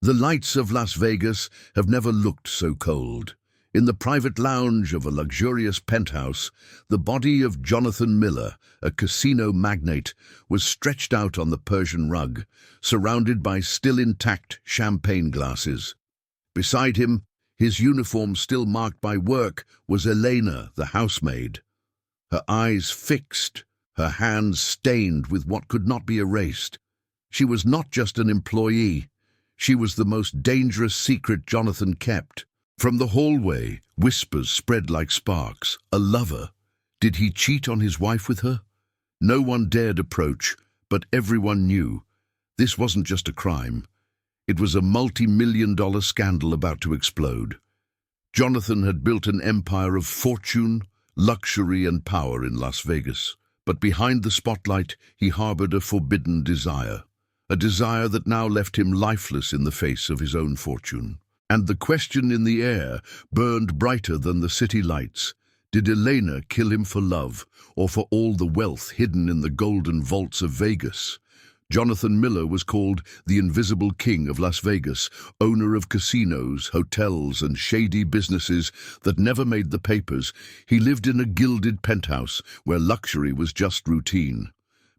The lights of Las Vegas have never looked so cold. In the private lounge of a luxurious penthouse, the body of Jonathan Miller, a casino magnate, was stretched out on the Persian rug, surrounded by still intact champagne glasses. Beside him, his uniform still marked by work, was Elena, the housemaid. Her eyes fixed, her hands stained with what could not be erased. She was not just an employee. She was the most dangerous secret Jonathan kept. From the hallway, whispers spread like sparks. A lover. Did he cheat on his wife with her? No one dared approach, but everyone knew. This wasn't just a crime. It was a multi-million-dollar scandal about to explode. Jonathan had built an empire of fortune, luxury, and power in Las Vegas. But behind the spotlight, he harbored a forbidden desire. A desire that now left him lifeless in the face of his own fortune. And the question in the air burned brighter than the city lights. Did Elena kill him for love, or for all the wealth hidden in the golden vaults of Vegas? Jonathan Miller was called the Invisible King of Las Vegas, owner of casinos, hotels, and shady businesses that never made the papers. He lived in a gilded penthouse where luxury was just routine.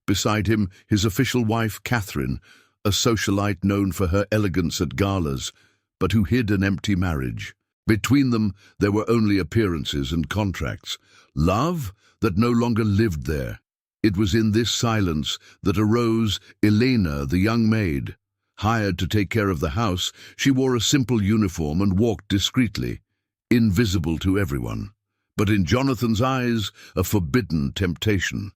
Beside him, his official wife, Catherine, a socialite known for her elegance at galas, but who hid an empty marriage. Between them, there were only appearances and contracts. Love that no longer lived there. It was in this silence that arose Elena, the young maid. Hired to take care of the house, she wore a simple uniform and walked discreetly, invisible to everyone. But in Jonathan's eyes, a forbidden temptation.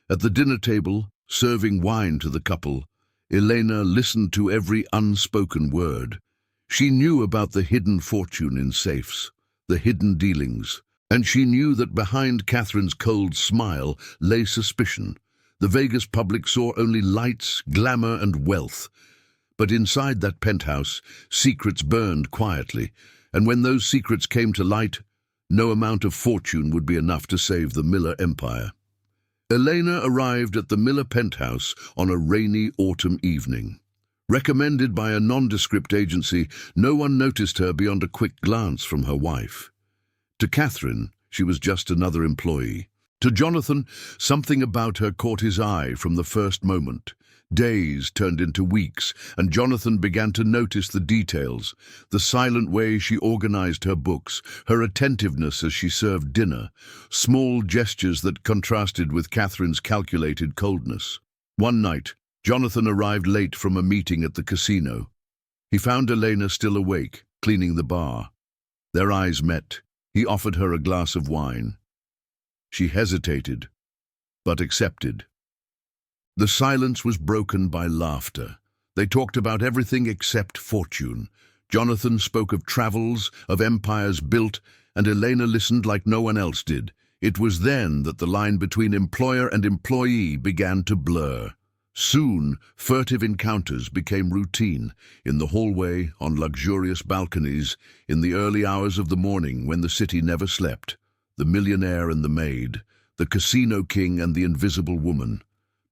At the dinner table, serving wine to the couple, Elena listened to every unspoken word. She knew about the hidden fortune in safes, the hidden dealings, and she knew that behind Catherine's cold smile lay suspicion. The Vegas public saw only lights, glamour, and wealth. But inside that penthouse, secrets burned quietly, and when those secrets came to light, no amount of fortune would be enough to save the Miller empire. Elena arrived at the Miller penthouse on a rainy autumn evening. Recommended by a nondescript agency, no one noticed her beyond a quick glance from her wife. To Catherine, she was just another employee. To Jonathan, something about her caught his eye from the first moment. Days turned into weeks, and Jonathan began to notice the details, the silent way she organized her books, her attentiveness as she served dinner, small gestures that contrasted with Catherine's calculated coldness. One night, Jonathan arrived late from a meeting at the casino. He found Elena still awake, cleaning the bar. Their eyes met. He offered her a glass of wine. She hesitated, but accepted. The silence was broken by laughter. They talked about everything except fortune. Jonathan spoke of travels, of empires built, and Elena listened like no one else did. It was then that the line between employer and employee began to blur. Soon, furtive encounters became routine, in the hallway, on luxurious balconies, in the early hours of the morning when the city never slept. The millionaire and the maid, the casino king and the invisible woman.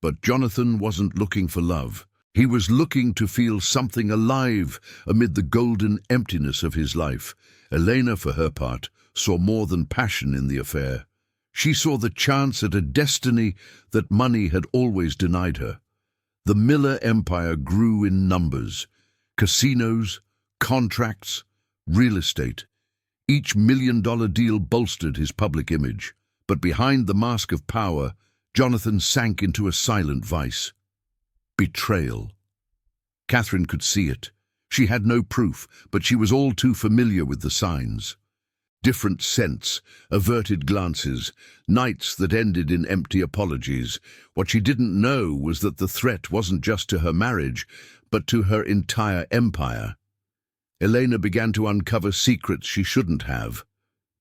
But Jonathan wasn't looking for love. He was looking to feel something alive amid the golden emptiness of his life. Elena, for her part, saw more than passion in the affair. She saw the chance at a destiny that money had always denied her. The Miller empire grew in numbers. Casinos, contracts, real estate. Each million-dollar deal bolstered his public image. But behind the mask of power, Jonathan sank into a silent vice. Betrayal. Catherine could see it. She had no proof, but she was all too familiar with the signs. Different scents, averted glances, nights that ended in empty apologies. What she didn't know was that the threat wasn't just to her marriage, but to her entire empire. Elena began to uncover secrets she shouldn't have.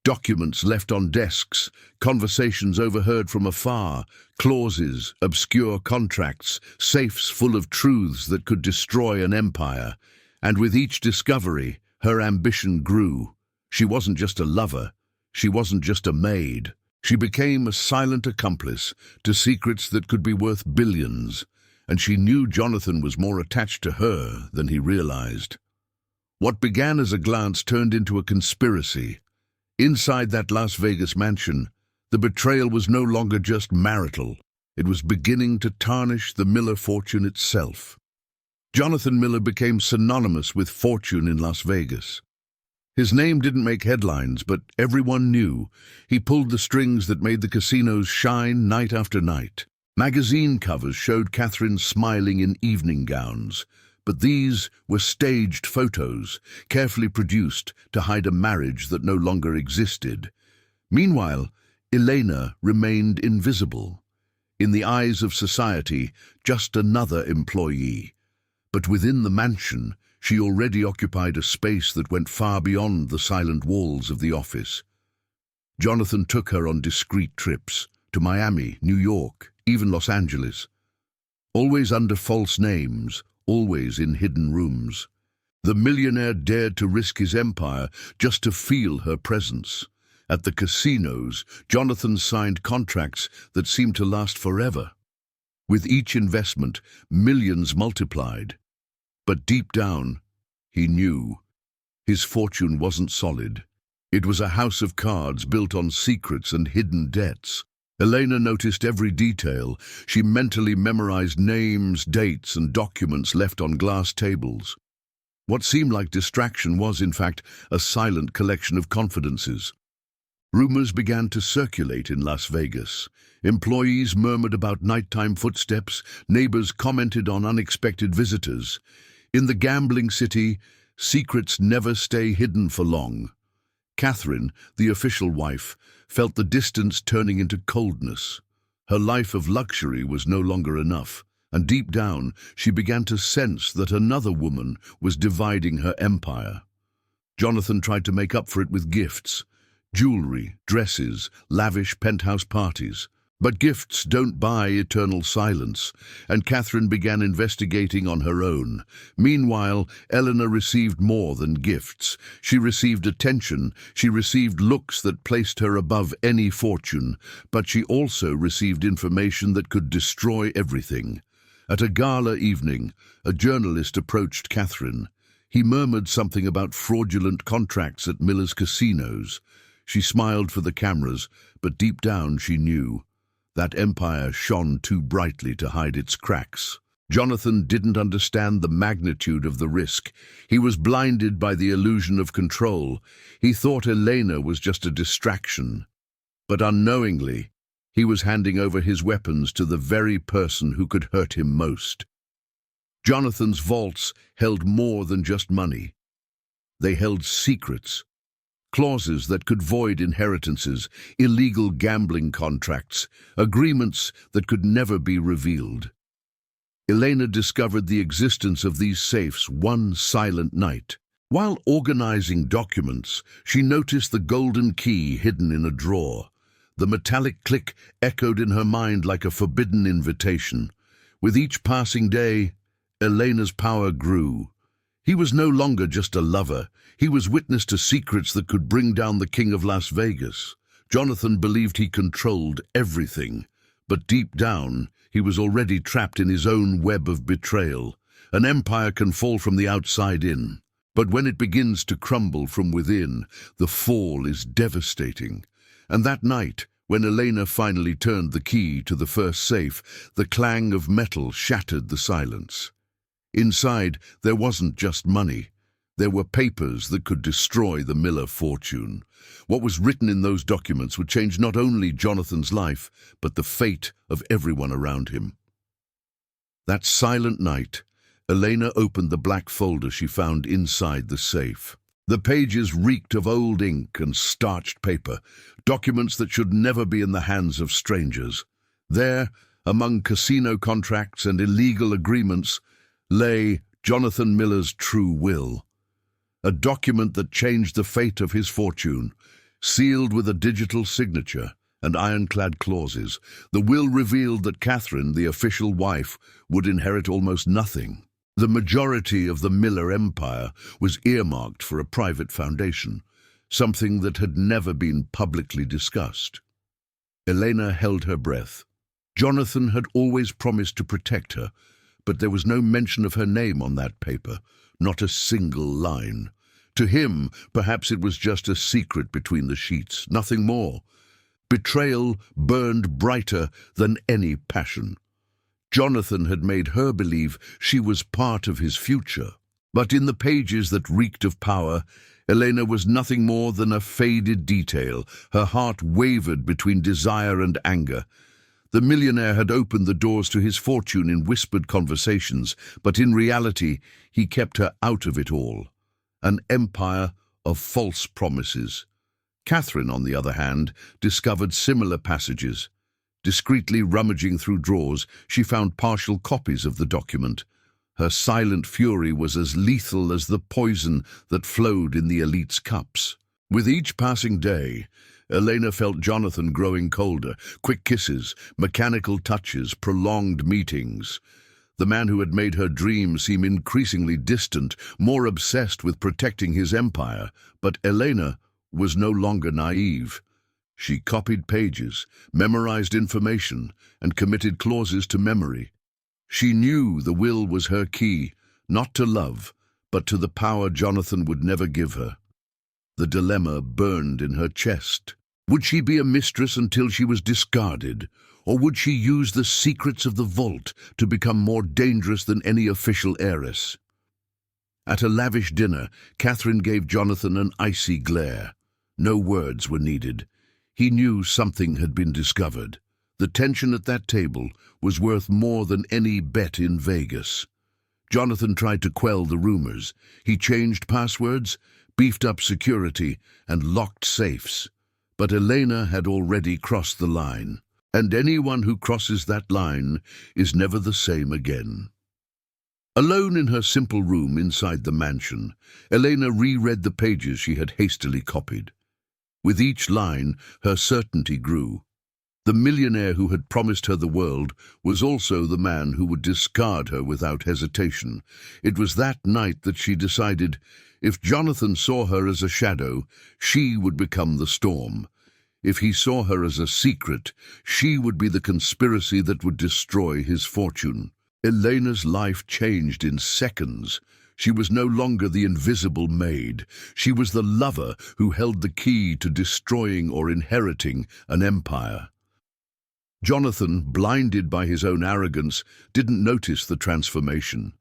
Documents left on desks, conversations overheard from afar, clauses, obscure contracts, safes full of truths that could destroy an empire. And with each discovery, her ambition grew. She wasn't just a lover. She wasn't just a maid. She became a silent accomplice to secrets that could be worth billions, and she knew Jonathan was more attached to her than he realized. What began as a glance turned into a conspiracy. Inside that Las Vegas mansion, the betrayal was no longer just marital. It was beginning to tarnish the Miller fortune itself. Jonathan Miller became synonymous with fortune in Las Vegas. His name didn't make headlines, but everyone knew. He pulled the strings that made the casinos shine night after night. Magazine covers showed Catherine smiling in evening gowns, but these were staged photos, carefully produced to hide a marriage that no longer existed. Meanwhile, Elena remained invisible. In the eyes of society, just another employee. But within the mansion, she already occupied a space that went far beyond the silent walls of the office. Jonathan took her on discreet trips to Miami, New York, even Los Angeles. Always under false names, always in hidden rooms. The millionaire dared to risk his empire just to feel her presence. At the casinos, Jonathan signed contracts that seemed to last forever. With each investment, millions multiplied. But deep down, he knew. His fortune wasn't solid. It was a house of cards built on secrets and hidden debts. Elena noticed every detail. She mentally memorized names, dates, and documents left on glass tables. What seemed like distraction was, in fact, a silent collection of confidences. Rumors began to circulate in Las Vegas. Employees murmured about nighttime footsteps, neighbors commented on unexpected visitors. In the gambling city, secrets never stay hidden for long. Catherine, the official wife, felt the distance turning into coldness. Her life of luxury was no longer enough, and deep down she began to sense that another woman was dividing her empire. Jonathan tried to make up for it with gifts. Jewelry, dresses, lavish penthouse parties. But gifts don't buy eternal silence, and Catherine began investigating on her own. Meanwhile, Eleanor received more than gifts. She received attention, she received looks that placed her above any fortune, but she also received information that could destroy everything. At a gala evening, a journalist approached Catherine. He murmured something about fraudulent contracts at Miller's casinos. She smiled for the cameras, but deep down she knew. That empire shone too brightly to hide its cracks. Jonathan didn't understand the magnitude of the risk. He was blinded by the illusion of control. He thought Elena was just a distraction. But unknowingly, he was handing over his weapons to the very person who could hurt him most. Jonathan's vaults held more than just money. They held secrets. Clauses that could void inheritances, illegal gambling contracts, agreements that could never be revealed. Elena discovered the existence of these safes one silent night. While organizing documents, she noticed the golden key hidden in a drawer. The metallic click echoed in her mind like a forbidden invitation. With each passing day, Elena's power grew. He was no longer just a lover. He was witness to secrets that could bring down the king of Las Vegas. Jonathan believed he controlled everything, but deep down, he was already trapped in his own web of betrayal. An empire can fall from the outside in, but when it begins to crumble from within, the fall is devastating. And that night, when Elena finally turned the key to the first safe, the clang of metal shattered the silence. Inside, there wasn't just money. There were papers that could destroy the Miller fortune. What was written in those documents would change not only Jonathan's life, but the fate of everyone around him. That silent night, Elena opened the black folder she found inside the safe. The pages reeked of old ink and starched paper, documents that should never be in the hands of strangers. There, among casino contracts and illegal agreements, lay Jonathan Miller's true will. A document that changed the fate of his fortune, sealed with a digital signature and ironclad clauses. The will revealed that Catherine, the official wife, would inherit almost nothing. The majority of the Miller empire was earmarked for a private foundation, something that had never been publicly discussed. Elena held her breath. Jonathan had always promised to protect her, but there was no mention of her name on that paper, not a single line. To him, perhaps it was just a secret between the sheets, nothing more. Betrayal burned brighter than any passion. Jonathan had made her believe she was part of his future. But in the pages that reeked of power, Elena was nothing more than a faded detail. Her heart wavered between desire and anger. The millionaire had opened the doors to his fortune in whispered conversations, but in reality he kept her out of it all. An empire of false promises. Catherine, on the other hand, discovered similar passages. Discreetly rummaging through drawers, she found partial copies of the document. Her silent fury was as lethal as the poison that flowed in the elite's cups. With each passing day, Elena felt Jonathan growing colder. Quick kisses, mechanical touches, prolonged meetings. The man who had made her dream seem increasingly distant, more obsessed with protecting his empire. But Elena was no longer naive. She copied pages, memorized information, and committed clauses to memory. She knew the will was her key, not to love, but to the power Jonathan would never give her. The dilemma burned in her chest. Would she be a mistress until she was discarded, or would she use the secrets of the vault to become more dangerous than any official heiress? At a lavish dinner, Catherine gave Jonathan an icy glare. No words were needed. He knew something had been discovered. The tension at that table was worth more than any bet in Vegas. Jonathan tried to quell the rumors. He changed passwords, beefed up security, and locked safes. But Elena had already crossed the line, and anyone who crosses that line is never the same again. Alone in her simple room inside the mansion, Elena reread the pages she had hastily copied. With each line, her certainty grew. The millionaire who had promised her the world was also the man who would discard her without hesitation. It was that night that she decided, if Jonathan saw her as a shadow, she would become the storm. If he saw her as a secret, she would be the conspiracy that would destroy his fortune. Elena's life changed in seconds. She was no longer the invisible maid. She was the lover who held the key to destroying or inheriting an empire. Jonathan, blinded by his own arrogance, didn't notice the transformation.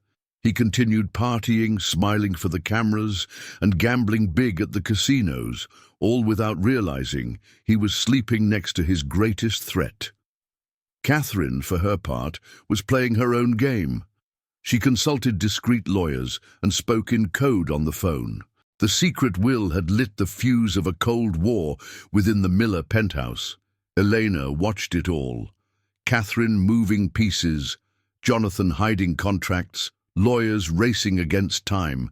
He continued partying, smiling for the cameras, and gambling big at the casinos, all without realizing he was sleeping next to his greatest threat. Catherine, for her part, was playing her own game. She consulted discreet lawyers and spoke in code on the phone. The secret will had lit the fuse of a Cold War within the Miller penthouse. Elena watched it all. Catherine moving pieces, Jonathan hiding contracts, lawyers racing against time,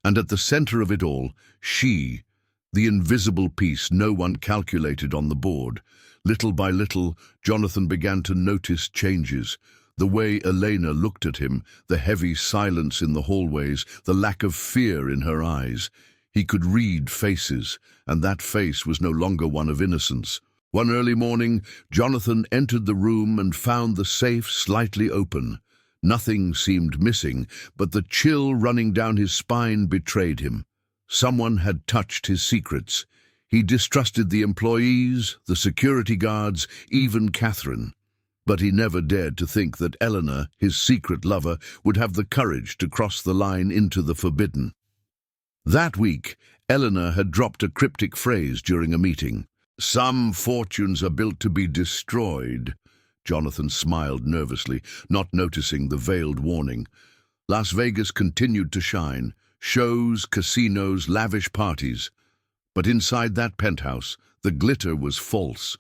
and at the center of it all, she, the invisible piece no one calculated on the board. Little by little, Jonathan began to notice changes. The way Elena looked at him, the heavy silence in the hallways, the lack of fear in her eyes. He could read faces, and that face was no longer one of innocence. One early morning, Jonathan entered the room and found the safe slightly open. Nothing seemed missing, but the chill running down his spine betrayed him. Someone had touched his secrets. He distrusted the employees, the security guards, even Catherine. But he never dared to think that Eleanor, his secret lover, would have the courage to cross the line into the forbidden. That week, Eleanor had dropped a cryptic phrase during a meeting. "Some fortunes are built to be destroyed." Jonathan smiled nervously, not noticing the veiled warning. Las Vegas continued to shine. Shows, casinos, lavish parties. But inside that penthouse, the glitter was false.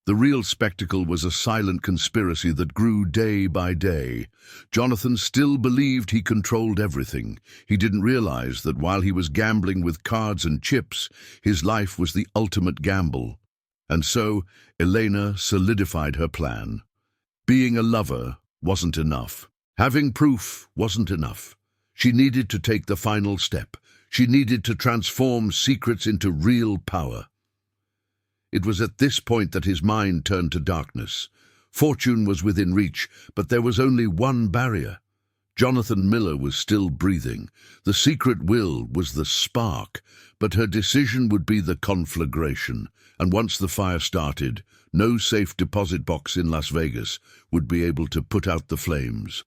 The real spectacle was a silent conspiracy that grew day by day. Jonathan still believed he controlled everything. He didn't realize that while he was gambling with cards and chips, his life was the ultimate gamble. And so, Elena solidified her plan. Being a lover wasn't enough. Having proof wasn't enough. She needed to take the final step. She needed to transform secrets into real power. It was at this point that his mind turned to darkness. Fortune was within reach, but there was only one barrier. Jonathan Miller was still breathing. The secret will was the spark, but her decision would be the conflagration, and once the fire started, no safe deposit box in Las Vegas would be able to put out the flames.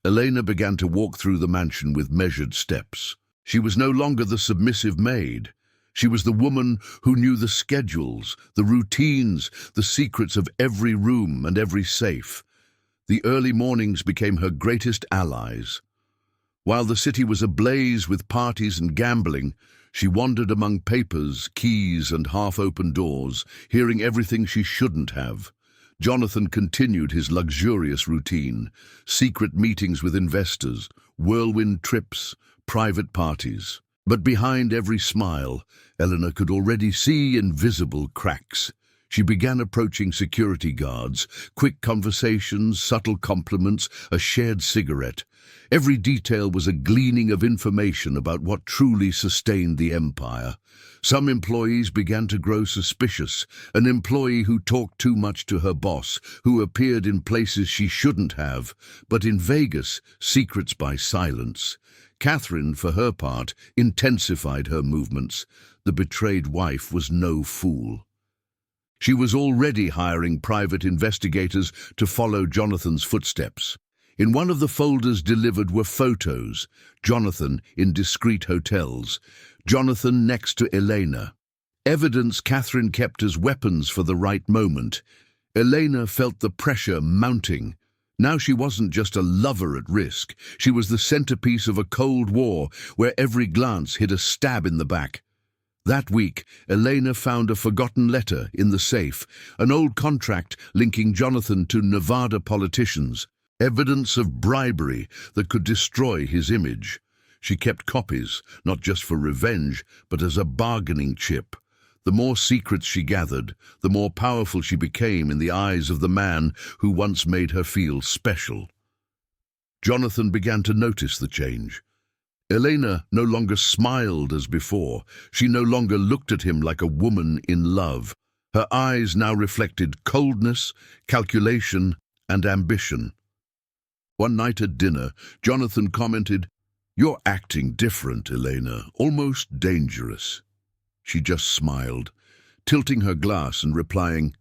Elena began to walk through the mansion with measured steps. She was no longer the submissive maid. She was the woman who knew the schedules, the routines, the secrets of every room and every safe. The early mornings became her greatest allies. While the city was ablaze with parties and gambling, she wandered among papers, keys, and half-open doors, hearing everything she shouldn't have. Jonathan continued his luxurious routine: secret meetings with investors, whirlwind trips, private parties. But behind every smile, Eleanor could already see invisible cracks. She began approaching security guards, quick conversations, subtle compliments, a shared cigarette. Every detail was a gleaning of information about what truly sustained the empire. Some employees began to grow suspicious. An employee who talked too much to her boss, who appeared in places she shouldn't have, but in Vegas, secrets by silence. Catherine, for her part, intensified her movements. The betrayed wife was no fool. She was already hiring private investigators to follow Jonathan's footsteps. In one of the folders delivered were photos: Jonathan in discreet hotels, Jonathan next to Elena. Evidence Catherine kept as weapons for the right moment. Elena felt the pressure mounting. Now she wasn't just a lover at risk. She was the centerpiece of a Cold War where every glance hit a stab in the back. That week, Elena found a forgotten letter in the safe, an old contract linking Jonathan to Nevada politicians, evidence of bribery that could destroy his image. She kept copies, not just for revenge, but as a bargaining chip. The more secrets she gathered, the more powerful she became in the eyes of the man who once made her feel special. Jonathan began to notice the change. Elena no longer smiled as before. She no longer looked at him like a woman in love. Her eyes now reflected coldness, calculation, and ambition. One night at dinner, Jonathan commented, "You're acting different, Elena, almost dangerous." She just smiled, tilting her glass and replying,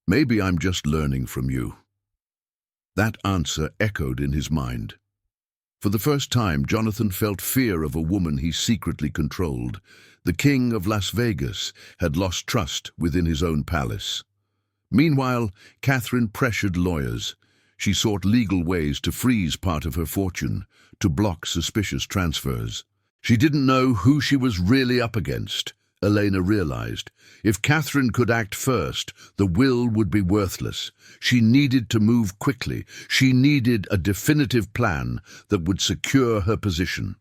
"Maybe I'm just learning from you." That answer echoed in his mind. For the first time, Jonathan felt fear of a woman he secretly controlled. The king of Las Vegas had lost trust within his own palace. Meanwhile, Catherine pressured lawyers. She sought legal ways to freeze part of her fortune, to block suspicious transfers. She didn't know who she was really up against. Elena realized. If Catherine could act first, the will would be worthless. She needed to move quickly. She needed a definitive plan that would secure her position.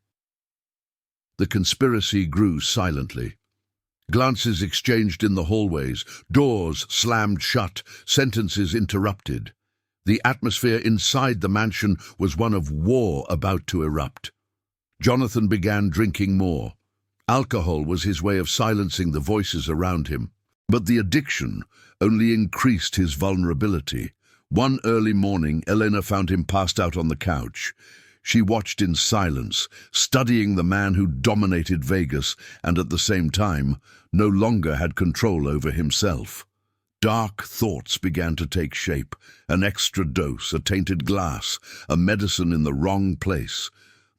The conspiracy grew silently. Glances exchanged in the hallways, doors slammed shut, sentences interrupted. The atmosphere inside the mansion was one of war about to erupt. Jonathan began drinking more. Alcohol was his way of silencing the voices around him. But the addiction only increased his vulnerability. One early morning, Elena found him passed out on the couch. She watched in silence, studying the man who dominated Vegas and at the same time no longer had control over himself. Dark thoughts began to take shape: an extra dose, a tainted glass, a medicine in the wrong place.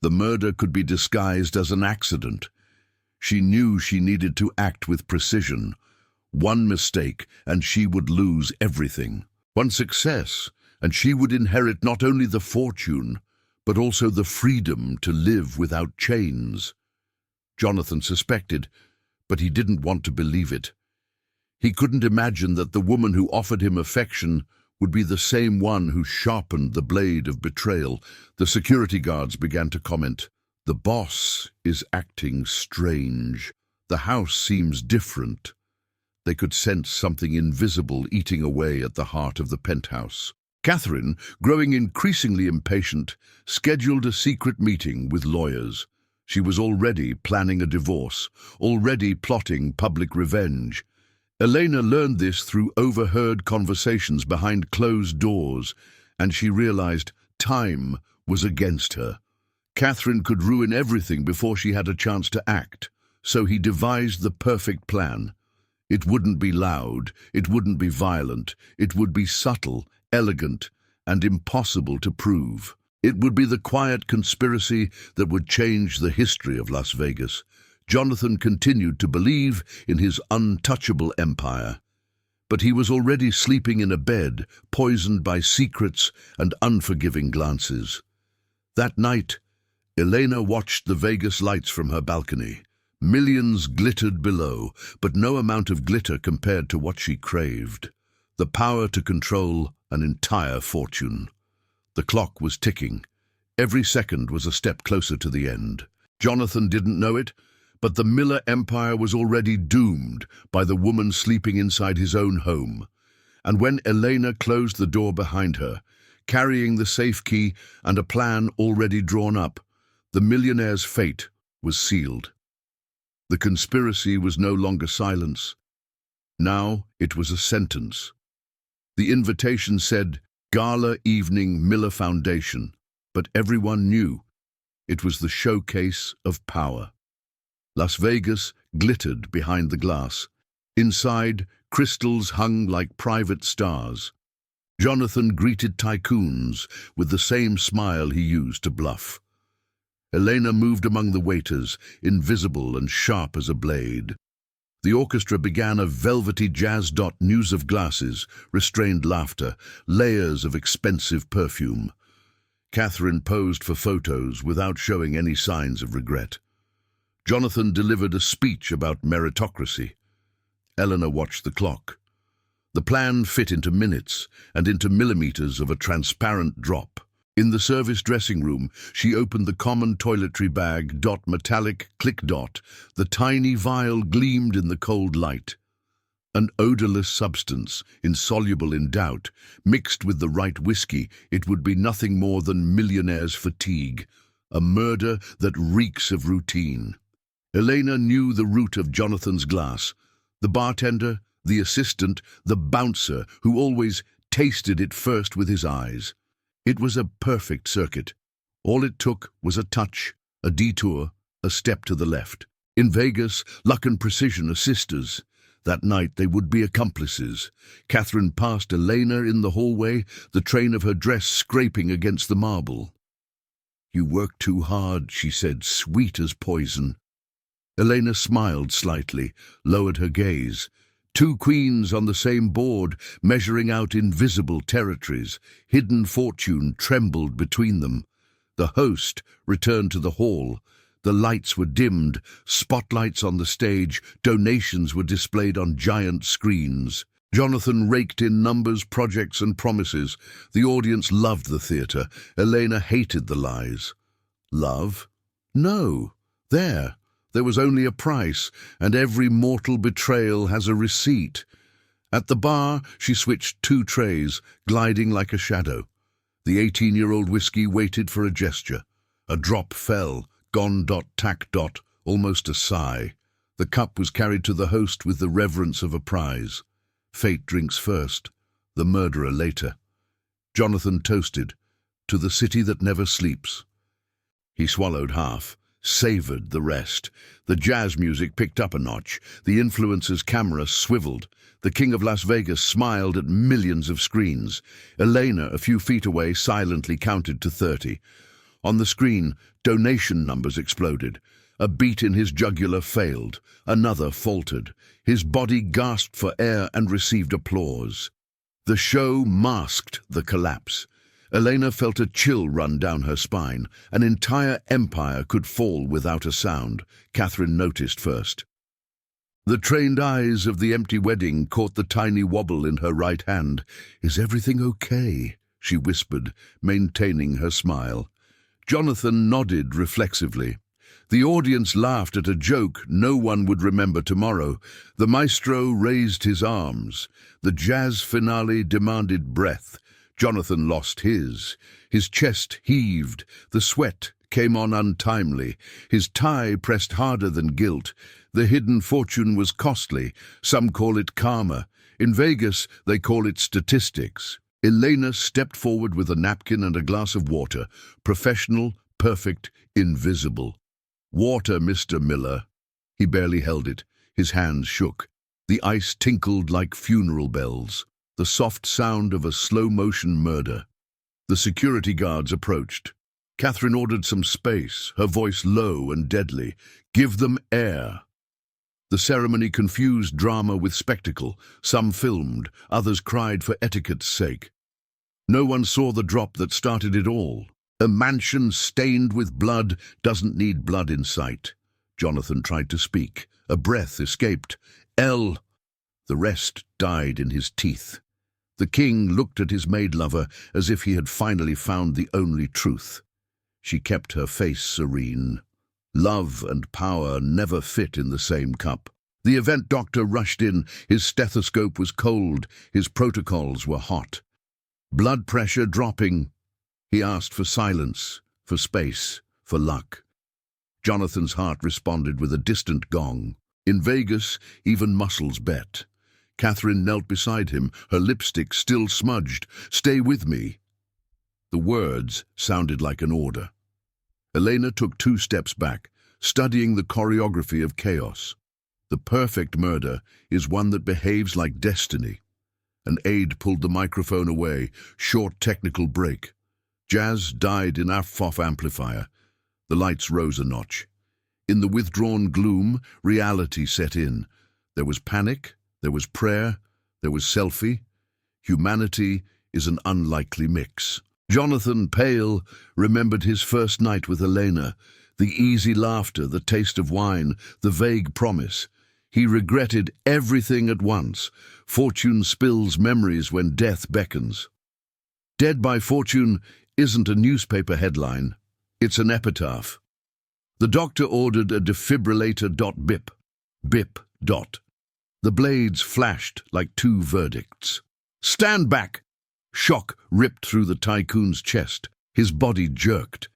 The murder could be disguised as an accident. She knew she needed to act with precision. One mistake, and she would lose everything. One success, and she would inherit not only the fortune, but also the freedom to live without chains. Jonathan suspected, but he didn't want to believe it. He couldn't imagine that the woman who offered him affection would be the same one who sharpened the blade of betrayal. The security guards began to comment. "The boss is acting strange. The house seems different." They could sense something invisible eating away at the heart of the penthouse. Catherine, growing increasingly impatient, scheduled a secret meeting with lawyers. She was already planning a divorce, already plotting public revenge. Elena learned this through overheard conversations behind closed doors, and she realized time was against her. Catherine could ruin everything before she had a chance to act, so he devised the perfect plan. It wouldn't be loud, it wouldn't be violent, it would be subtle, elegant, and impossible to prove. It would be the quiet conspiracy that would change the history of Las Vegas. Jonathan continued to believe in his untouchable empire. But he was already sleeping in a bed, poisoned by secrets and unforgiving glances. That night, Elena watched the Vegas lights from her balcony. Millions glittered below, but no amount of glitter compared to what she craved: the power to control an entire fortune. The clock was ticking. Every second was a step closer to the end. Jonathan didn't know it, but the Miller empire was already doomed by the woman sleeping inside his own home. And when Elena closed the door behind her, carrying the safe key and a plan already drawn up, the millionaire's fate was sealed. The conspiracy was no longer silence. Now it was a sentence. The invitation said, "Gala Evening Miller Foundation," but everyone knew it was the showcase of power. Las Vegas glittered behind the glass. Inside, crystals hung like private stars. Jonathan greeted tycoons with the same smile he used to bluff. Elena moved among the waiters, invisible and sharp as a blade. The orchestra began a velvety jazz. News of glasses, restrained laughter, layers of expensive perfume. Catherine posed for photos without showing any signs of regret. Jonathan delivered a speech about meritocracy. Eleanor watched the clock. The plan fit into minutes and into millimeters of a transparent drop. In the service dressing room, she opened the common toiletry bag. Metallic click. The tiny vial gleamed in the cold light. An odorless substance, insoluble in doubt, mixed with the right whiskey, it would be nothing more than millionaire's fatigue, a murder that reeks of routine. Elena knew the root of Jonathan's glass. The bartender, the assistant, the bouncer, who always tasted it first with his eyes. It was a perfect circuit. All it took was a touch, a detour, a step to the left. In Vegas, luck and precision are sisters. That night they would be accomplices. Catherine passed Elena in the hallway, the train of her dress scraping against the marble. "You work too hard," she said, sweet as poison. Elena smiled slightly, lowered her gaze. Two queens on the same board, measuring out invisible territories. Hidden fortune trembled between them. The host returned to the hall. The lights were dimmed, spotlights on the stage, donations were displayed on giant screens. Jonathan raked in numbers, projects, and promises. The audience loved the theatre. Elena hated the lies. Love? No. There was only a price, and every mortal betrayal has a receipt. At the bar, she switched two trays, gliding like a shadow. The 18-year-old whiskey waited for a gesture. A drop fell, gone. Tack. Almost a sigh. The cup was carried to the host with the reverence of a prize. Fate drinks first, the murderer later. Jonathan toasted, to the city that never sleeps. He swallowed half, savored the rest. The jazz music picked up a notch. The influencer's camera swiveled. The king of Las Vegas smiled at millions of screens. Elena, a few feet away, silently counted to 30. On the screen, donation numbers exploded. A beat in his jugular failed. Another faltered. His body gasped for air and received applause. The show masked the collapse. Elena felt a chill run down her spine. An entire empire could fall without a sound. Catherine noticed first. The trained eyes of the empty wedding caught the tiny wobble in her right hand. "Is everything okay?" she whispered, maintaining her smile. Jonathan nodded reflexively. The audience laughed at a joke no one would remember tomorrow. The maestro raised his arms. The jazz finale demanded breath. Jonathan lost his. His chest heaved. The sweat came on untimely. His tie pressed harder than guilt. The hidden fortune was costly. Some call it karma. In Vegas, they call it statistics. Elena stepped forward with a napkin and a glass of water. Professional, perfect, invisible. "Water, Mr. Miller." He barely held it. His hands shook. The ice tinkled like funeral bells, the soft sound of a slow-motion murder. The security guards approached. Catherine ordered some space, her voice low and deadly. "Give them air." The ceremony confused drama with spectacle. Some filmed, others cried for etiquette's sake. No one saw the drop that started it all. A mansion stained with blood doesn't need blood in sight. Jonathan tried to speak. A breath escaped. "Elle." The rest died in his teeth. The king looked at his maid-lover as if he had finally found the only truth. She kept her face serene. Love and power never fit in the same cup. The event doctor rushed in. His stethoscope was cold. His protocols were hot. Blood pressure dropping. He asked for silence, for space, for luck. Jonathan's heart responded with a distant gong. In Vegas, even muscles bet. Catherine knelt beside him, her lipstick still smudged. "Stay with me." The words sounded like an order. Elena took 2 steps back, studying the choreography of chaos. The perfect murder is one that behaves like destiny. An aide pulled the microphone away. Short technical break. Jazz died in AFFOF amplifier. The lights rose a notch. In the withdrawn gloom, reality set in. There was panic, there was prayer, there was selfie. Humanity is an unlikely mix. Jonathan, pale, remembered his first night with Elena. The easy laughter, the taste of wine, the vague promise. He regretted everything at once. Fortune spills memories when death beckons. Dead by Fortune isn't a newspaper headline. It's an epitaph. The doctor ordered a defibrillator. Bip. Bip. The blades flashed like 2 verdicts. "Stand back!" Shock ripped through the tycoon's chest. His body jerked.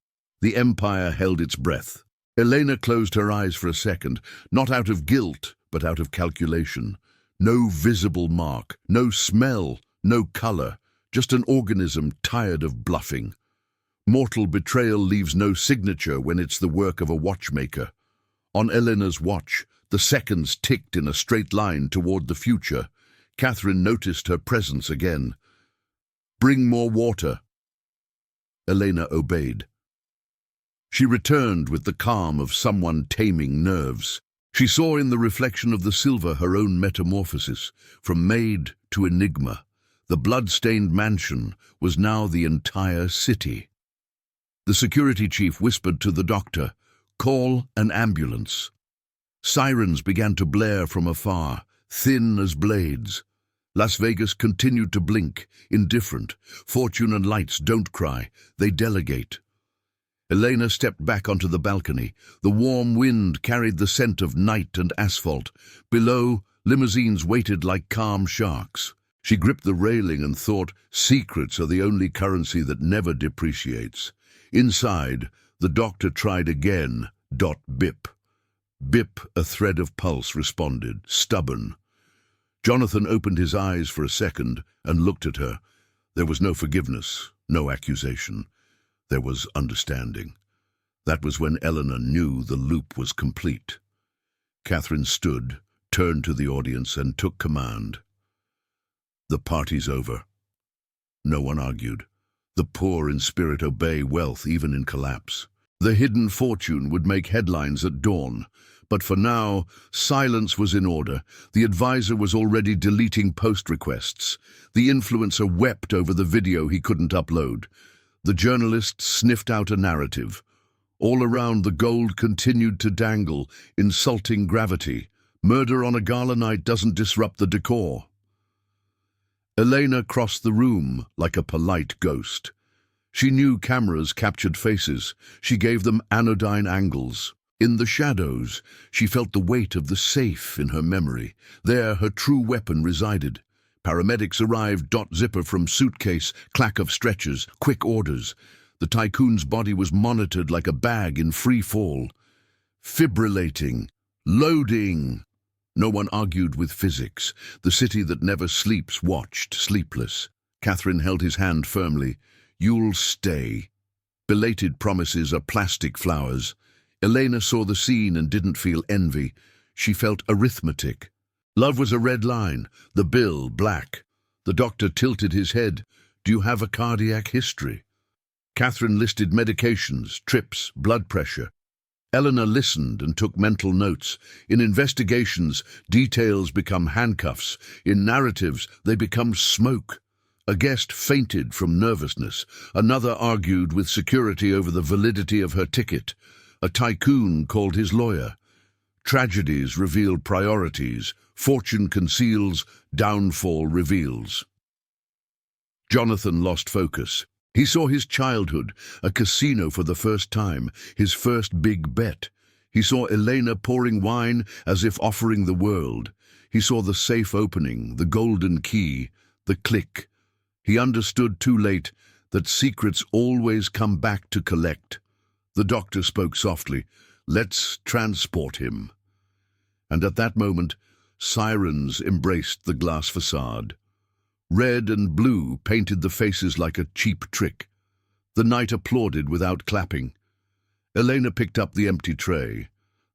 The empire held its breath. Elena closed her eyes for a second, not out of guilt, but out of calculation. No visible mark, no smell, no color, just an organism tired of bluffing. Mortal betrayal leaves no signature when it's the work of a watchmaker. On Elena's watch, the seconds ticked in a straight line toward the future. Catherine noticed her presence again. "Bring more water." Elena obeyed. She returned with the calm of someone taming nerves. She saw in the reflection of the silver her own metamorphosis, from maid to enigma. The blood-stained mansion was now the entire city. The security chief whispered to the doctor, "Call an ambulance." Sirens began to blare from afar, thin as blades. Las Vegas continued to blink, indifferent. Fortune and lights don't cry, they delegate. Elena stepped back onto the balcony. The warm wind carried the scent of night and asphalt. Below, limousines waited like calm sharks. She gripped the railing and thought, secrets are the only currency that never depreciates. Inside, the doctor tried again. Bip. Bip, a thread of pulse responded, stubborn. Jonathan opened his eyes for a second and looked at her. There was no forgiveness, no accusation. There was understanding. That was when Eleanor knew the loop was complete. Catherine stood, turned to the audience, and took command. "The party's over." No one argued. The poor in spirit obey wealth even in collapse. The hidden fortune would make headlines at dawn. But for now, silence was in order. The advisor was already deleting post requests. The influencer wept over the video he couldn't upload. The journalist sniffed out a narrative. All around, the gold continued to dangle, insulting gravity. Murder on a gala night doesn't disrupt the decor. Elena crossed the room like a polite ghost. She knew cameras captured faces. She gave them anodyne angles. In the shadows, she felt the weight of the safe in her memory. There, her true weapon resided. Paramedics arrived. Zipper from suitcase, clack of stretchers, quick orders. The tycoon's body was monitored like a bag in free fall. Fibrillating. Loading. No one argued with physics. The city that never sleeps watched, sleepless. Catherine held his hand firmly. "You'll stay." Belated promises are plastic flowers. Elena saw the scene and didn't feel envy. She felt arithmetic. Love was a red line, the bill black. The doctor tilted his head. "Do you have a cardiac history?" Catherine listed medications, trips, blood pressure. Eleanor listened and took mental notes. In investigations, details become handcuffs. In narratives, they become smoke. A guest fainted from nervousness. Another argued with security over the validity of her ticket. A tycoon called his lawyer. Tragedies reveal priorities. Fortune conceals, downfall reveals. Jonathan lost focus. He saw his childhood, a casino for the first time, his first big bet. He saw Elena pouring wine as if offering the world. He saw the safe opening, the golden key, the click. He understood too late that secrets always come back to collect. The doctor spoke softly. "Let's transport him." And at that moment, sirens embraced the glass facade. Red and blue painted the faces like a cheap trick. The night applauded without clapping. Elena picked up the empty tray.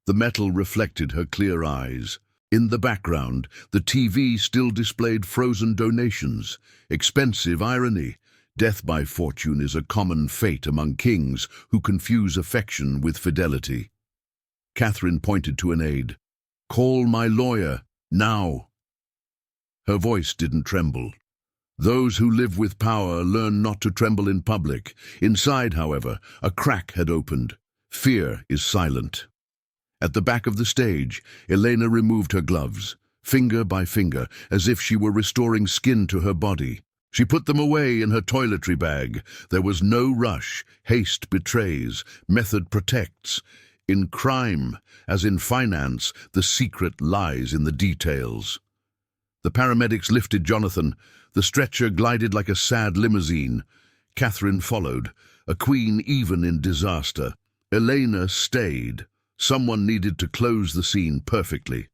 The metal reflected her clear eyes. In the background, the TV still displayed frozen donations. Expensive irony. Death by fortune is a common fate among kings who confuse affection with fidelity. Catherine pointed to an aide. "Call my lawyer, now." Her voice didn't tremble. Those who live with power learn not to tremble in public. Inside, however, a crack had opened. Fear is silent. At the back of the stage, Elena removed her gloves, finger by finger, as if she were restoring skin to her body. She put them away in her toiletry bag. There was no rush. Haste betrays. Method protects. In crime, as in finance, the secret lies in the details. The paramedics lifted Jonathan. The stretcher glided like a sad limousine. Catherine followed, a queen even in disaster. Elena stayed. Someone needed to close the scene perfectly.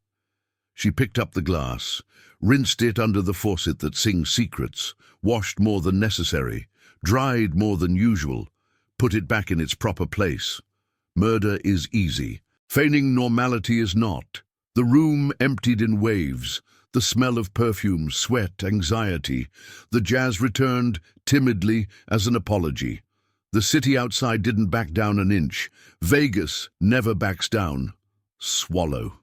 She picked up the glass, rinsed it under the faucet that sings secrets, washed more than necessary, dried more than usual, put it back in its proper place. Murder is easy. Feigning normality is not. The room emptied in waves. The smell of perfume, sweat, anxiety. The jazz returned, timidly, as an apology. The city outside didn't back down an inch. Vegas never backs down. Swallow.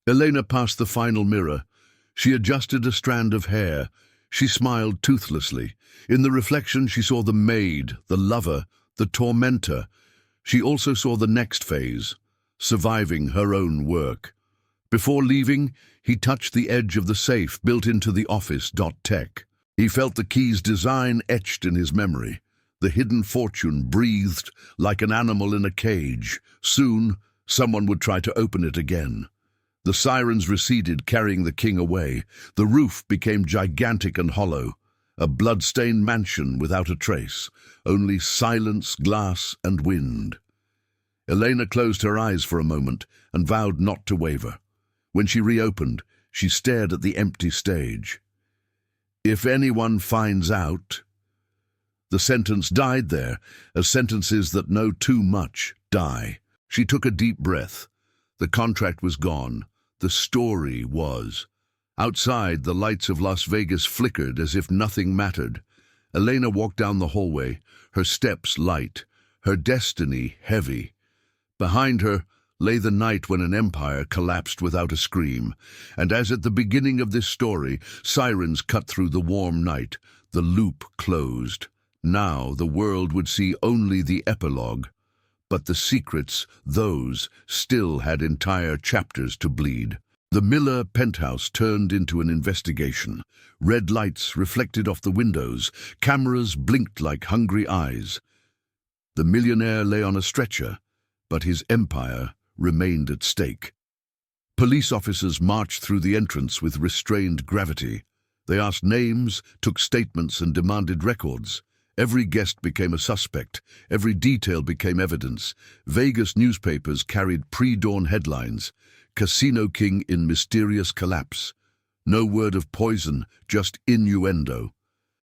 Elena passed the final mirror. She adjusted a strand of hair. She smiled toothlessly. In the reflection, she saw the maid, the lover, the tormentor. She also saw the next phase, surviving her own work. Before leaving, he touched the edge of the safe built into the office.tech. He felt the key's design etched in his memory. The hidden fortune breathed like an animal in a cage. Soon, someone would try to open it again. The sirens receded, carrying the king away. The roof became gigantic and hollow, a blood-stained mansion without a trace, only silence, glass, and wind. Elena closed her eyes for a moment and vowed not to waver. When she reopened, she stared at the empty stage. "If anyone finds out..." The sentence died there, as sentences that know too much die. She took a deep breath. The contract was gone. The story was. Outside, the lights of Las Vegas flickered as if nothing mattered. Elena walked down the hallway, her steps light, her destiny heavy. Behind her lay the night when an empire collapsed without a scream. And as at the beginning of this story, sirens cut through the warm night, the loop closed. Now the world would see only the epilogue. But the secrets, those, still had entire chapters to bleed. The Miller penthouse turned into an investigation. Red lights reflected off the windows. Cameras blinked like hungry eyes. The millionaire lay on a stretcher, but his empire remained at stake. Police officers marched through the entrance with restrained gravity. They asked names, took statements, and demanded records. Every guest became a suspect. Every detail became evidence. Vegas newspapers carried pre-dawn headlines. Casino king in mysterious collapse. No word of poison, just innuendo.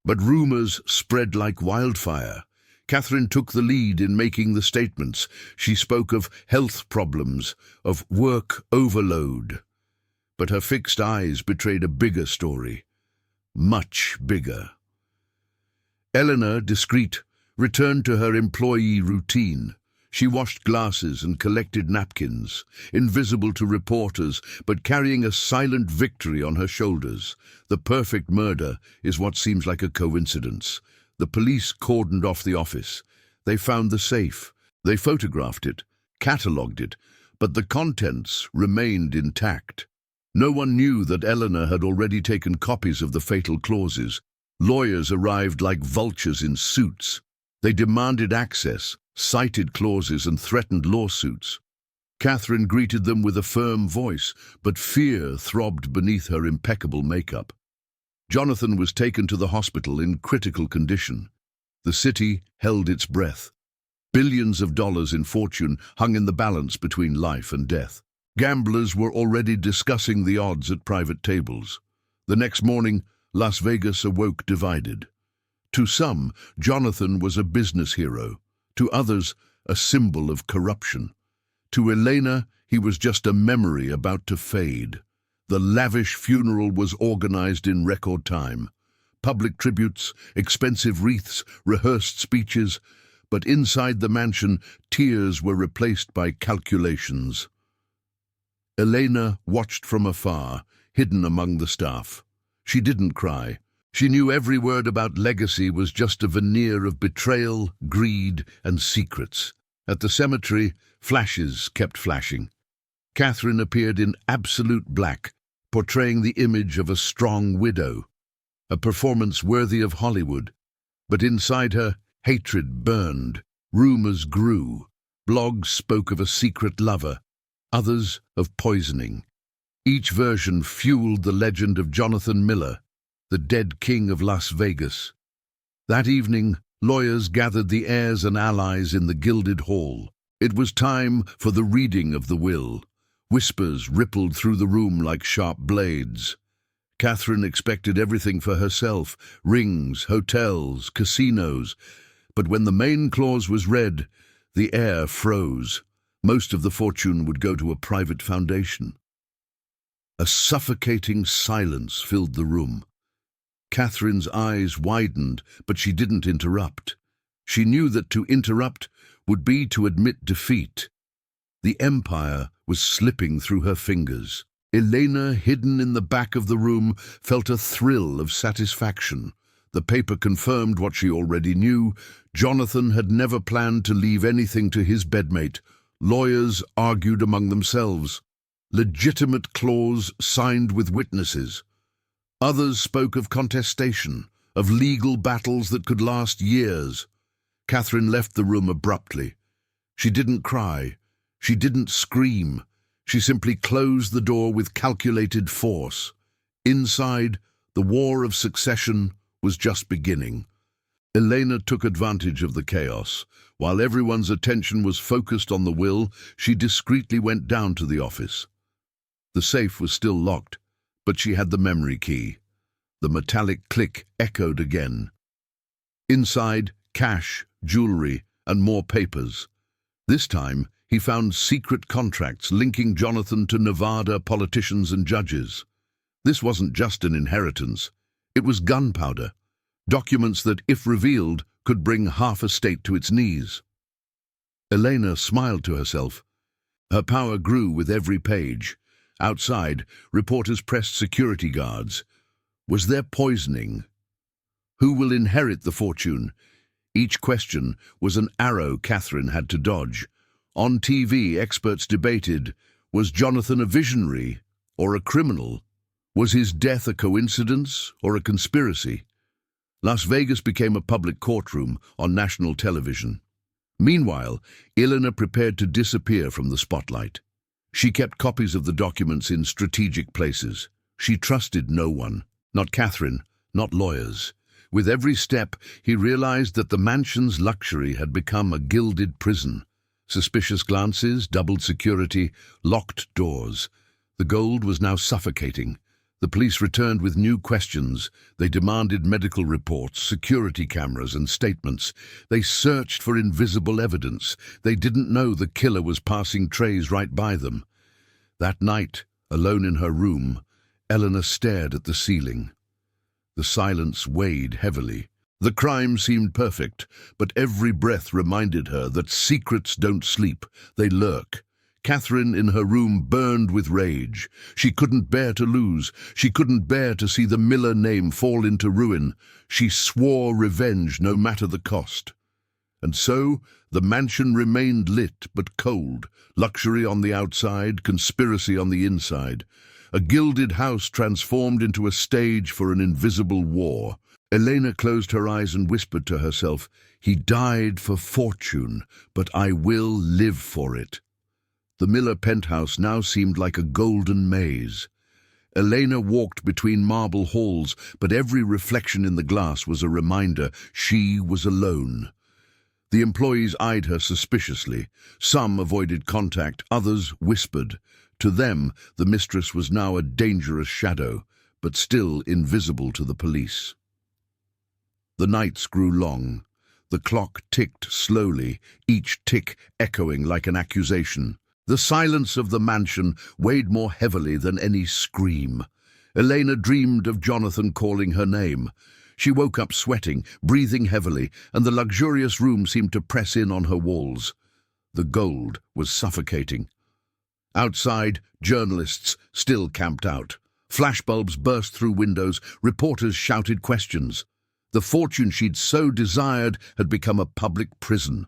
But rumors spread like wildfire. Catherine took the lead in making the statements. She spoke of health problems, of work overload. But her fixed eyes betrayed a bigger story. Much bigger. Eleanor, discreet, returned to her employee routine. She washed glasses and collected napkins, invisible to reporters, but carrying a silent victory on her shoulders. The perfect murder is what seems like a coincidence. The police cordoned off the office. They found the safe. They photographed it, catalogued it, but the contents remained intact. No one knew that Eleanor had already taken copies of the fatal clauses. Lawyers arrived like vultures in suits. They demanded access, cited clauses and threatened lawsuits. Catherine greeted them with a firm voice, but fear throbbed beneath her impeccable makeup. Jonathan was taken to the hospital in critical condition. The city held its breath. Billions of dollars in fortune hung in the balance between life and death. Gamblers were already discussing the odds at private tables. The next morning, Las Vegas awoke divided. To some, Jonathan was a business hero. To others, a symbol of corruption. To Elena, he was just a memory about to fade. The lavish funeral was organized in record time. Public tributes, expensive wreaths, rehearsed speeches, but inside the mansion, tears were replaced by calculations. Elena watched from afar, hidden among the staff. She didn't cry. She knew every word about legacy was just a veneer of betrayal, greed, and secrets. At the cemetery, flashes kept flashing. Catherine appeared in absolute black, portraying the image of a strong widow. A performance worthy of Hollywood. But inside her, hatred burned. Rumors grew. Blogs spoke of a secret lover, others of poisoning. Each version fueled the legend of Jonathan Miller, the dead king of Las Vegas. That evening, lawyers gathered the heirs and allies in the gilded hall. It was time for the reading of the will. Whispers rippled through the room like sharp blades. Catherine expected everything for herself, rings, hotels, casinos. But when the main clause was read, the air froze. Most of the fortune would go to a private foundation. A suffocating silence filled the room. Catherine's eyes widened, but she didn't interrupt. She knew that to interrupt would be to admit defeat. The empire was slipping through her fingers. Elena, hidden in the back of the room, felt a thrill of satisfaction. The paper confirmed what she already knew. Jonathan had never planned to leave anything to his bedmate. Lawyers argued among themselves. Legitimate clause signed with witnesses. Others spoke of contestation, of legal battles that could last years. Catherine left the room abruptly. She didn't cry. She didn't scream. She simply closed the door with calculated force. Inside, the war of succession was just beginning. Elena took advantage of the chaos. While everyone's attention was focused on the will, she discreetly went down to the office. The safe was still locked, but she had the memory key. The metallic click echoed again. Inside, cash, jewelry, and more papers. This time, he found secret contracts linking Jonathan to Nevada politicians and judges. This wasn't just an inheritance. It was gunpowder. Documents that, if revealed, could bring half a state to its knees. Elena smiled to herself. Her power grew with every page. Outside, reporters pressed security guards. Was there poisoning? Who will inherit the fortune? Each question was an arrow Catherine had to dodge. On TV, experts debated, was Jonathan a visionary or a criminal? Was his death a coincidence or a conspiracy? Las Vegas became a public courtroom on national television. Meanwhile, Eleanor prepared to disappear from the spotlight. She kept copies of the documents in strategic places. She trusted no one, not Catherine, not lawyers. With every step, he realized that the mansion's luxury had become a gilded prison. Suspicious glances, doubled security, locked doors. The gold was now suffocating. The police returned with new questions. They demanded medical reports, security cameras, and statements. They searched for invisible evidence. They didn't know the killer was passing trays right by them. That night, alone in her room, Eleanor stared at the ceiling. The silence weighed heavily. The crime seemed perfect, but every breath reminded her that secrets don't sleep, they lurk. Catherine in her room burned with rage. She couldn't bear to lose. She couldn't bear to see the Miller name fall into ruin. She swore revenge no matter the cost. And so the mansion remained lit but cold, luxury on the outside, conspiracy on the inside. A gilded house transformed into a stage for an invisible war. Elena closed her eyes and whispered to herself, "He died for fortune, but I will live for it." The Miller penthouse now seemed like a golden maze. Elena walked between marble halls, but every reflection in the glass was a reminder she was alone. The employees eyed her suspiciously. Some avoided contact, others whispered. To them, the mistress was now a dangerous shadow, but still invisible to the police. The nights grew long. The clock ticked slowly, each tick echoing like an accusation. The silence of the mansion weighed more heavily than any scream. Elena dreamed of Jonathan calling her name. She woke up sweating, breathing heavily, and the luxurious room seemed to press in on her walls. The gold was suffocating. Outside, journalists still camped out. Flashbulbs burst through windows, reporters shouted questions. The fortune she'd so desired had become a public prison.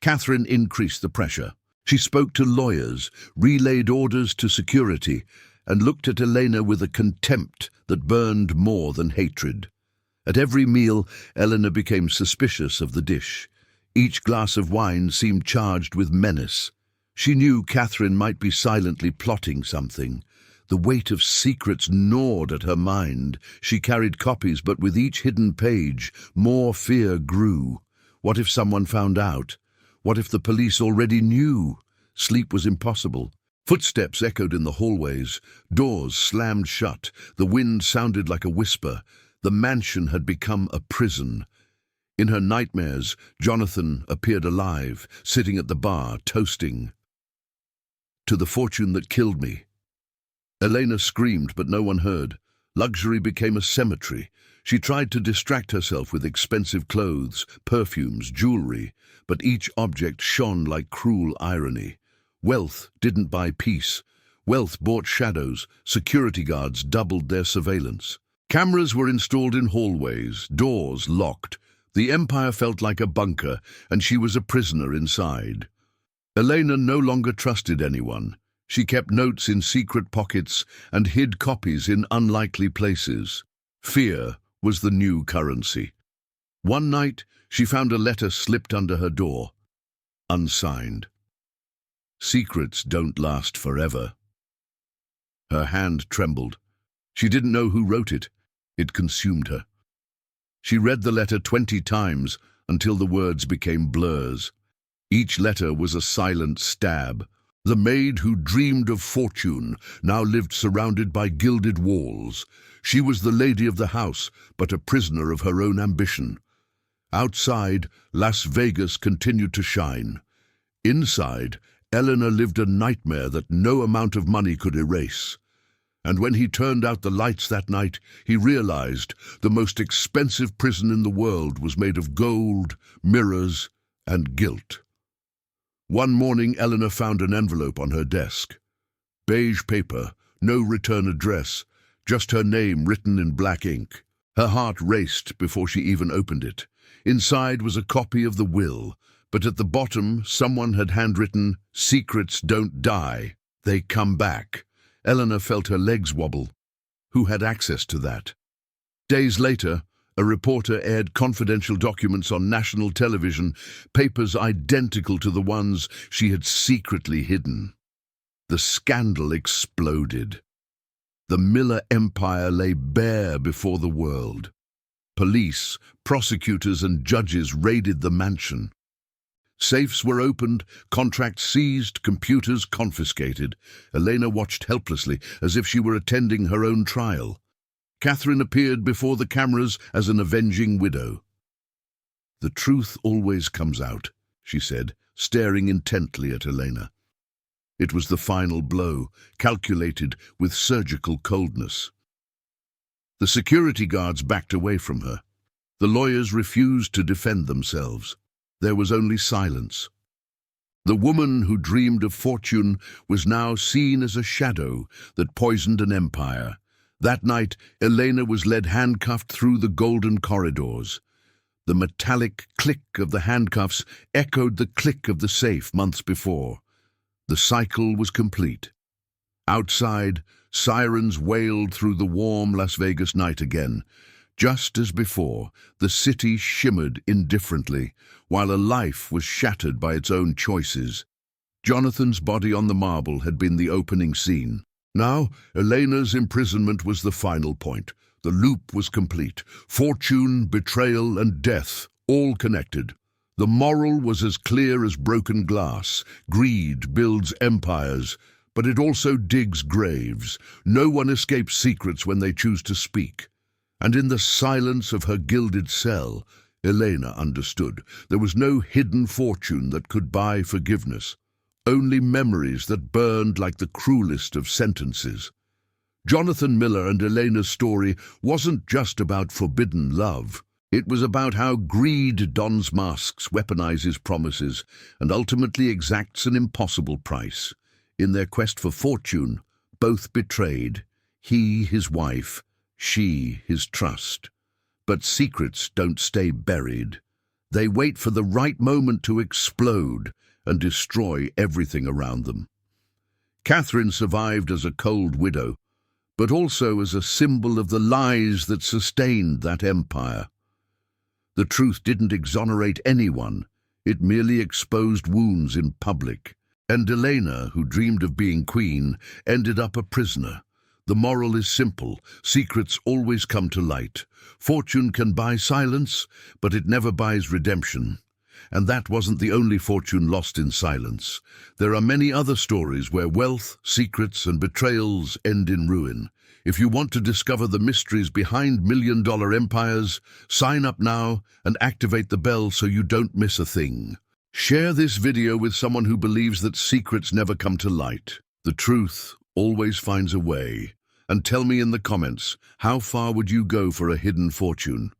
Catherine increased the pressure. She spoke to lawyers, relayed orders to security, and looked at Elena with a contempt that burned more than hatred. At every meal, Eleanor became suspicious of the dish. Each glass of wine seemed charged with menace. She knew Catherine might be silently plotting something. The weight of secrets gnawed at her mind. She carried copies, but with each hidden page, more fear grew. What if someone found out? What if the police already knew? Sleep was impossible. Footsteps echoed in the hallways. Doors slammed shut. The wind sounded like a whisper. The mansion had become a prison. In her nightmares, Jonathan appeared alive, sitting at the bar, toasting. "To the fortune that killed me." Elena screamed, but no one heard. Luxury became a cemetery. She tried to distract herself with expensive clothes, perfumes, jewelry, but each object shone like cruel irony. Wealth didn't buy peace. Wealth bought shadows. Security guards doubled their surveillance. Cameras were installed in hallways, doors locked. The empire felt like a bunker, and she was a prisoner inside. Elena no longer trusted anyone. She kept notes in secret pockets and hid copies in unlikely places. Fear was the new currency. One night, she found a letter slipped under her door, unsigned. Secrets don't last forever. Her hand trembled. She didn't know who wrote it. It consumed her. She read the letter 20 times until the words became blurs. Each letter was a silent stab. The maid who dreamed of fortune now lived surrounded by gilded walls. She was the lady of the house, but a prisoner of her own ambition. Outside, Las Vegas continued to shine. Inside, Eleanor lived a nightmare that no amount of money could erase. And when he turned out the lights that night, he realized the most expensive prison in the world was made of gold, mirrors, and guilt. One morning, Eleanor found an envelope on her desk. Beige paper, no return address, just her name written in black ink. Her heart raced before she even opened it. Inside was a copy of the will, but at the bottom someone had handwritten, "Secrets don't die, they come back." Eleanor felt her legs wobble. Who had access to that? Days later, a reporter aired confidential documents on national television, papers identical to the ones she had secretly hidden. The scandal exploded. The Miller empire lay bare before the world. Police, prosecutors, and judges raided the mansion. Safes were opened, contracts seized, computers confiscated. Elena watched helplessly, as if she were attending her own trial. Catherine appeared before the cameras as an avenging widow. "The truth always comes out," she said, staring intently at Elena. It was the final blow, calculated with surgical coldness. The security guards backed away from her. The lawyers refused to defend themselves. There was only silence. The woman who dreamed of fortune was now seen as a shadow that poisoned an empire. That night, Elena was led handcuffed through the golden corridors. The metallic click of the handcuffs echoed the click of the safe months before. The cycle was complete. Outside, sirens wailed through the warm Las Vegas night again. Just as before, the city shimmered indifferently, while a life was shattered by its own choices. Jonathan's body on the marble had been the opening scene. Now, Elena's imprisonment was the final point. The loop was complete. Fortune, betrayal, and death, all connected. The moral was as clear as broken glass. Greed builds empires, but it also digs graves. No one escapes secrets when they choose to speak. And in the silence of her gilded cell, Elena understood. There was no hidden fortune that could buy forgiveness. Only memories that burned like the cruelest of sentences. Jonathan Miller and Elena's story wasn't just about forbidden love. It was about how greed dons masks, weaponizes promises, and ultimately exacts an impossible price. In their quest for fortune, both betrayed. He, his wife, she, his trust. But secrets don't stay buried. They wait for the right moment to explode and destroy everything around them. Catherine survived as a cold widow, but also as a symbol of the lies that sustained that empire. The truth didn't exonerate anyone. It merely exposed wounds in public. And Elena, who dreamed of being queen, ended up a prisoner. The moral is simple. Secrets always come to light. Fortune can buy silence, but it never buys redemption. And that wasn't the only fortune lost in silence. There are many other stories where wealth, secrets, and betrayals end in ruin. If you want to discover the mysteries behind million-dollar empires, sign up now and activate the bell so you don't miss a thing. Share this video with someone who believes that secrets never come to light. The truth always finds a way. And tell me in the comments, how far would you go for a hidden fortune?